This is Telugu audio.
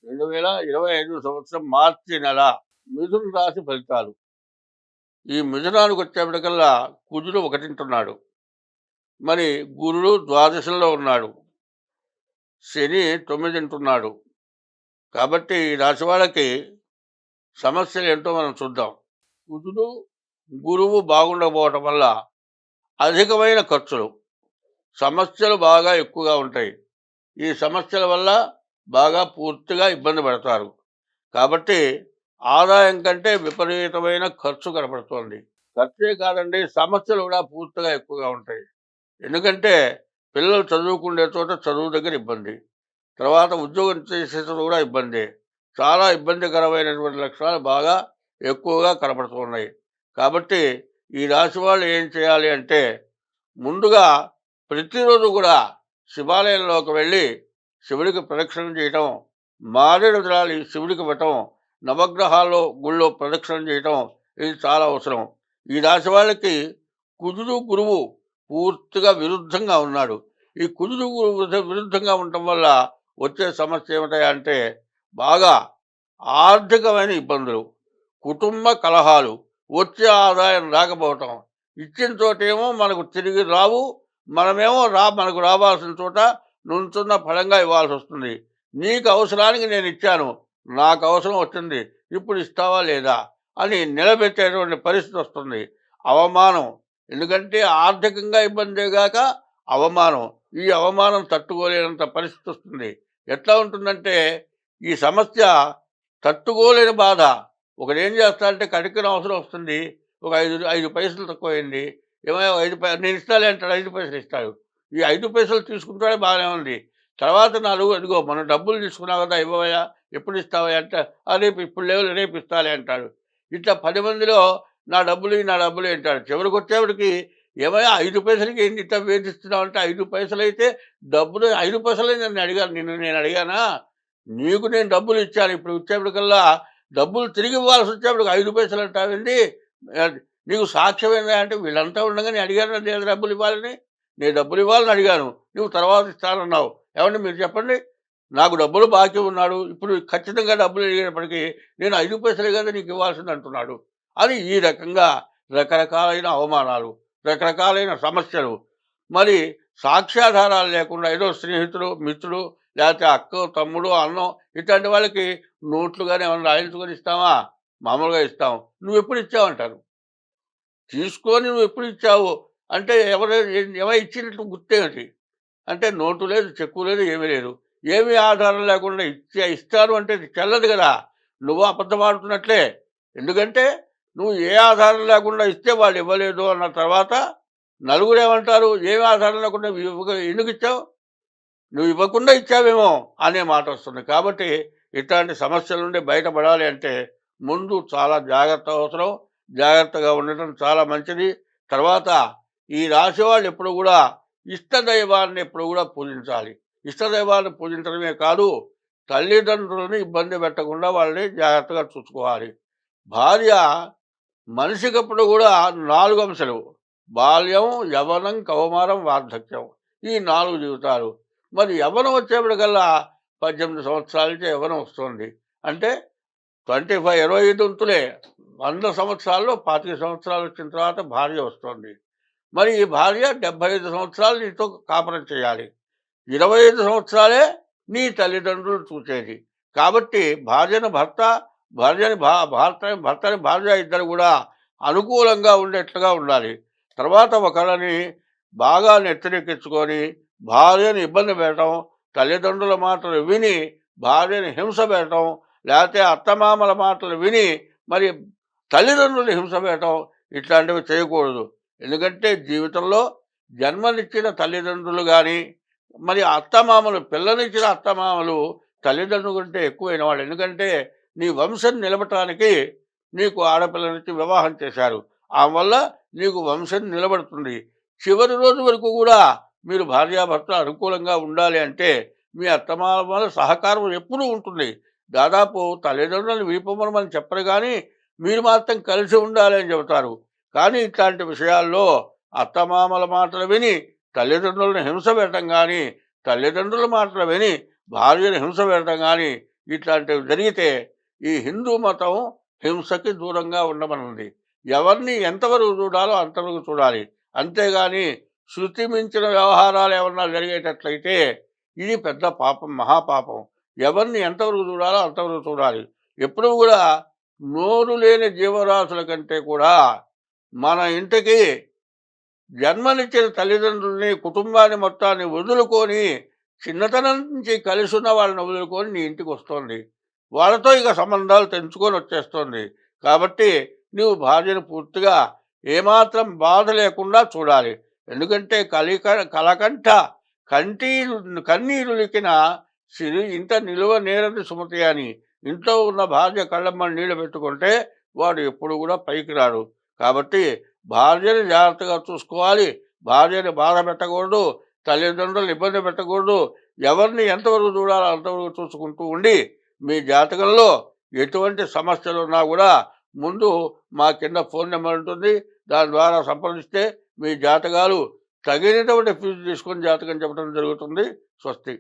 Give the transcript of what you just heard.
2025 సంవత్సరం మార్చి నెల మిథున రాశి ఫలితాలు. ఈ మిథునానికి వచ్చేప్పటికల్లా కుజుడు ఒకటింటున్నాడు. మరి గురుడు ద్వాదశంలో ఉన్నాడు. శని 9 కాబట్టి ఈ రాశి వాళ్ళకి సమస్యలు ఏంటో మనం చూద్దాం. కుజుడు గురువు బాగుండకపోవటం వల్ల అధికమైన ఖర్చులు, సమస్యలు బాగా ఎక్కువగా ఉంటాయి. ఈ సమస్యల వల్ల బాగా పూర్తిగా ఇబ్బంది పడతారు. కాబట్టి ఆదాయం కంటే విపరీతమైన ఖర్చు కనపడుతోంది. ఖర్చే కాదండి, సమస్యలు కూడా పూర్తిగా ఎక్కువగా ఉంటాయి. ఎందుకంటే పిల్లలు చదువుకునే చోట చదువు దగ్గర ఇబ్బంది, తర్వాత ఉద్యోగం చేసే చోట కూడా ఇబ్బంది. చాలా ఇబ్బందికరమైనటువంటి లక్షణాలు బాగా ఎక్కువగా కనపడుతున్నాయి. కాబట్టి ఈ రాశి వాళ్ళు ఏం చేయాలి అంటే, ముందుగా ప్రతిరోజు కూడా శివాలయంలోకి వెళ్ళి శివుడికి ప్రదక్షిణ చేయటం, మారేడు దళాలు శివుడికి ఇవ్వటం, నవగ్రహాల్లో గుళ్ళో ప్రదక్షిణ చేయటం, ఇది చాలా అవసరం. ఈ రాశి వాళ్ళకి కుజుడు గురువు పూర్తిగా విరుద్ధంగా ఉన్నాడు. ఈ కుజుడు గురువు విరుద్ధంగా ఉండటం వల్ల వచ్చే సమస్య ఏమిటాయంటే, బాగా ఆర్థికమైన ఇబ్బందులు, కుటుంబ కలహాలు, వచ్చే ఆదాయం రాకపోవటం, ఇచ్చిన చోటేమో మనకు తిరిగి రావు, మనమేమో మనకు రావాల్సిన చోట నుంచున్న ఫలంగా ఇవ్వాల్సి వస్తుంది. నీకు అవసరానికి నేను ఇచ్చాను, నాకు అవసరం వచ్చింది, ఇప్పుడు ఇస్తావా లేదా అని నిలబెట్టేటువంటి పరిస్థితి వస్తుంది. అవమానం, ఎందుకంటే ఆర్థికంగా ఇబ్బందే గాక అవమానం, ఈ అవమానం తట్టుకోలేనంత పరిస్థితి వస్తుంది. ఎట్లా ఉంటుందంటే, ఈ సమస్య తట్టుకోలేని బాధ. ఒకడు ఏం చేస్తాడంటే, కడికిన అవసరం వస్తుంది, ఒక 5 పైసలు తక్కువైంది, ఏమో 5 నేను ఇస్తాలే అంటాడు, 5 పైసలు ఇస్తాడు. ఈ 5 పైసలు తీసుకుంటాడే బాగానే ఉంది. తర్వాత నాలుగు ఇదిగో మనం డబ్బులు తీసుకున్నావు కదా, ఇవ్వవయ్యా, ఎప్పుడు ఇస్తావా అంటే, రేపు ఇప్పుడు లేవు, రేపు ఇస్తాలే అంటాడు. ఇట్లా 10 మందిలో నా డబ్బులు నా డబ్బులు అంటాడు. చివరికి వచ్చేప్పటికి ఏమయ్యా 5 పైసలకి ఏంటి ఇట్లా వేధిస్తున్నావు అంటే, 5 పైసలు అయితే డబ్బులు 5 పైసలే నేను అడిగానా, నీకు నేను డబ్బులు ఇచ్చాను, ఇప్పుడు వచ్చేప్పటికల్లా డబ్బులు తిరిగి ఇవ్వాల్సి వచ్చేప్పటికి 5 పైసలు అంటావండి, నీకు సాక్ష్యం ఏంటంటే అంటే, వీళ్ళంతా ఉండగా నేను అడిగాను నేను డబ్బులు ఇవ్వాలని, నేను డబ్బులు ఇవ్వాలని అడిగాను, నువ్వు తర్వాత ఇస్తానన్నావు. ఏమంటే మీరు చెప్పండి, నాకు డబ్బులు బాకీ ఉన్నాడు, ఇప్పుడు ఖచ్చితంగా డబ్బులు అడిగేటప్పటికీ నేను 5 పైసలే కదా నీకు ఇవ్వాల్సింది అంటున్నాడు. అని ఈ రకంగా రకరకాలైన అవమానాలు, రకరకాలైన సమస్యలు, మరి సాక్ష్యాధారాలు లేకుండా ఏదో స్నేహితుడు, మిత్రుడు, లేకపోతే అక్క, తమ్ముడు, అన్నం, ఇట్లాంటి వాళ్ళకి నోట్లు కానీ ఏమైనా రాయించుకొని ఇస్తావా, మామూలుగా ఇస్తాం, నువ్వు ఎప్పుడు ఇచ్చావంటారు. తీసుకొని నువ్వు ఎప్పుడు ఇచ్చావు అంటే, ఎవరు ఇచ్చినట్టు గుర్తేమిటి అంటే, నోటు లేదు, చెక్కు లేదు, ఏమీ లేదు, ఏమీ ఆధారం లేకుండా ఇస్తాను అంటే చెల్లదు కదా, నువ్వు అబద్ధం ఆడుతున్నట్లే. ఎందుకంటే నువ్వు ఏ ఆధారం లేకుండా ఇస్తే వాళ్ళు ఇవ్వలేదు అన్న తర్వాత నలుగురు ఏమంటారు, ఏమి ఆధారం లేకుండా ఎందుకు ఇచ్చావు, నువ్వు ఇవ్వకుండా ఇచ్చావేమో అనే మాట వస్తుంది. కాబట్టి ఇట్లాంటి సమస్యల నుండి బయటపడాలి అంటే ముందు చాలా జాగ్రత్త అవసరం, జాగ్రత్తగా ఉండటం చాలా మంచిది. తర్వాత ఈ రాశి వాళ్ళు ఎప్పుడు కూడా ఇష్టదైవాన్ని ఎప్పుడు కూడా పూజించాలి. ఇష్టదైవాన్ని పూజించడమే కాదు, తల్లిదండ్రులను ఇబ్బంది పెట్టకుండా వాళ్ళని జాగ్రత్తగా చూసుకోవాలి. భార్య మనిషికప్పుడు కూడా 4 అంశాలు: బాల్యం, యవ్వనం, కౌమారం, వార్ధక్యం, ఈ 4 జీవితాలు. మరి యవ్వనం వచ్చేప్పటికల్లా 18 సంవత్సరాల నుంచి యవ్వనం వస్తుంది అంటే 25 వంతులే, 100 సంవత్సరాల్లో 25 సంవత్సరాలు వచ్చిన తర్వాత భార్య వస్తుంది. మరి ఈ భార్య 75 సంవత్సరాలు నీతో కాపురం చేయాలి, 25 సంవత్సరాలే నీ తల్లిదండ్రులు చూసేది. కాబట్టి భార్యను భర్త, భర్తని భార్య ఇద్దరు కూడా అనుకూలంగా ఉండేట్లుగా ఉండాలి. తర్వాత ఒకళ్ళని బాగా నెత్తరెక్కించుకొని భార్యను ఇబ్బంది పెట్టడం, తల్లిదండ్రుల మాటలు విని భార్యని హింస పెట్టడం, లేకపోతే అత్తమామల మాటలు విని మరి తల్లిదండ్రులు హింస పెట్టడం, ఇట్లాంటివి చేయకూడదు. ఎందుకంటే జీవితంలో జన్మనిచ్చిన తల్లిదండ్రులు కానీ, మరి అత్తమామలు, పిల్లనిచ్చిన అత్తమామలు తల్లిదండ్రుల కంటే ఎక్కువైన వాళ్ళు. ఎందుకంటే నీ వంశం నిలబడటానికి నీకు ఆడపిల్లనిచ్చి వివాహం చేశారు, ఆ వల్ల నీకు వంశం నిలబడుతుంది. చివరి రోజు వరకు కూడా మీరు భార్యాభర్తలు అనుకూలంగా ఉండాలి అంటే మీ అత్తమామల సహకారం ఎప్పుడూ ఉంటుంది. దాదాపు తల్లిదండ్రులను విడిపోమని చెప్పరు, కానీ మీరు మాత్రం కలిసి ఉండాలి అని చెబుతారు. కానీ ఇట్లాంటి విషయాల్లో అత్తమామల మాటలు విని తల్లిదండ్రులను హింస పెట్టడం కానీ, తల్లిదండ్రుల మాటలు విని భార్యను హింస పెట్టడం కానీ, ఇట్లాంటివి జరిగితే ఈ హిందూ మతం హింసకి దూరంగా ఉండమనుంది. ఎవరిని ఎంతవరకు చూడాలో అంతవరకు చూడాలి. అంతేగాని శృతి మించిన వ్యవహారాలు ఏమన్నా జరిగేటట్లయితే ఇది పెద్ద పాపం, మహాపాపం. ఎవరిని ఎంతవరకు చూడాలో అంతవరకు చూడాలి. ఎప్పుడూ కూడా నోరు లేని జీవరాశుల కంటే కూడా మన ఇంటికి జన్మనిచ్చిన తల్లిదండ్రుల్ని, కుటుంబాన్ని మొత్తాన్ని వదులుకొని, చిన్నతనం నుంచి కలిసున్న వాళ్ళని వదులుకొని నీ ఇంటికొస్తోంది. వాళ్ళతో ఇక సంబంధాలు తెంచుకొని వచ్చేస్తోంది. కాబట్టి నువ్వు భార్యను పూర్తిగా ఏమాత్రం బాధ లేకుండా చూడాలి. ఎందుకంటే కలకంట కన్నీరులికిన సిరి ఇంట నిలువ నేరదు సుమతి అని. ఇంట్లో ఉన్న భార్య కళ్ళమ్మట నీళ్లు పెట్టుకుంటే వాడు ఎప్పుడు కూడా పైకి రాడు. కాబట్టి భార్యని జాగ్రత్తగా చూసుకోవాలి. భార్యని బాధ పెట్టకూడదు. తల్లిదండ్రులను ఇబ్బంది పెట్టకూడదు. ఎవరిని ఎంతవరకు చూడాలో అంతవరకు చూసుకుంటూ ఉండి, మీ జాతకంలో ఎటువంటి సమస్యలున్నా కూడా ముందు మా కింద ఫోన్ నెంబర్ ఉంటుంది. దాని ద్వారా సంప్రదిస్తే మీ జాతకాలు తగినటువంటి ఫీజు తీసుకొని జాతకం చెప్పడం జరుగుతుంది. స్వస్తి.